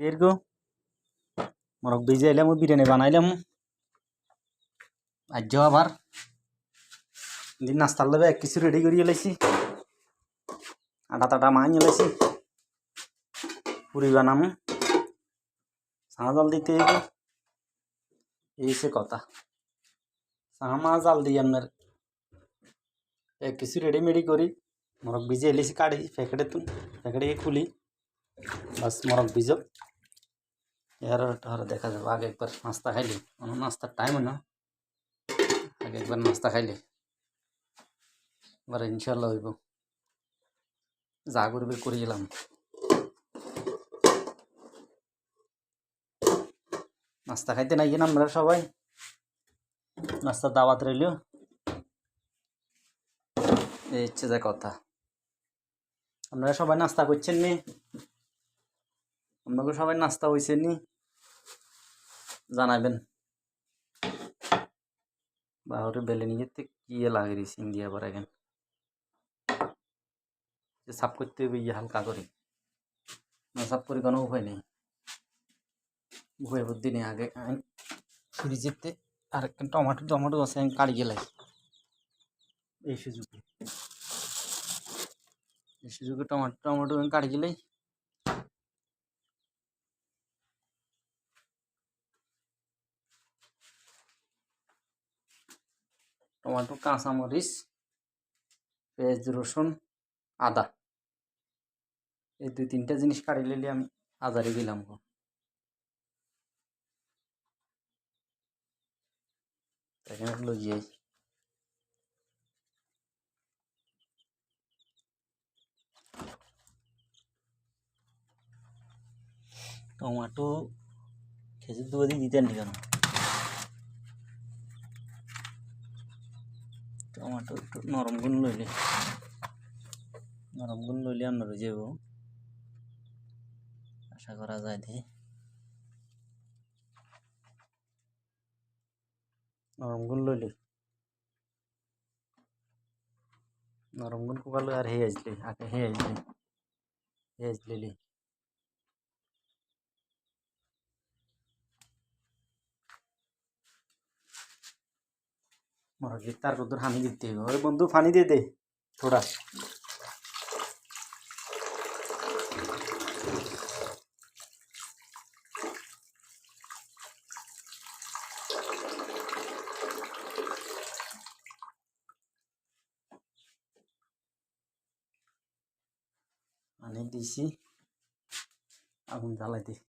এরকো মরক ভিজাইলাম বিরিয়ানি বানাইলাম আজ আবার দিন নাস্তার লবে এক কিছু রেডি করিয়ে লাইছি আটা টাটা মাইনে লাইছি পুরি বানাম সাহা জল দিতে এই সে কথা সাহা মা জাল দিই আপনার এক কিছু রেডিমেডি করি মরক ভিজে এলিছি কাটি প্যাকেটে খুলি বাস মরক ভিজো এর দেখা যাবে আগে একবার নাস্তা খাইলে নাস্তার টাইম না আগে একবার নাস্তা খাইলে এবার ইনশাল্লাহ হইব যা করবে করে গেলাম নাস্তা খাইতে নাই না আমরা সবাই নাস্তার দাওয়াত রইল এই হচ্ছে যা কথা আপনারা সবাই নাস্তা করছেন নি আপনাকে সবাই নাস্তা হয়েছেন নি জানাবেন বাহরে বেলে নিয়ে কি লাগে রে ইন্ডিয়া আবার এখন সাফ করতে হবে ইয়ে হালকা করে না সাফ করে কোনো উপায় নেই উপায় বুদ্ধি নেই আগে ফ্রিজেতে আর একটা টমাটো আছে আমি কাটি গেলাই এই সুযোগে টমাটো আমি কাটি গেলাই টমাটো কাঁচামরিচ পেঁয়াজ রসুন আদা এই দুই তিনটা জিনিস কাটি নিলে আমি আদারে দিলাম এখানে লইয়ে টমাটো খেজুর দুধ দিতেন কেন টমাটো একটু নরম গুণ লইলে আমরা যাব আশা করা যায় দে নরম গুণ লইলে নরম গুণ কুকালে আর হে আসলে আগে হে আসলে मुर्गी तार को हानि दिते अरे बंधु पानी दे दे थोड़ा पानी दीसी आगुन জ্বালাই दे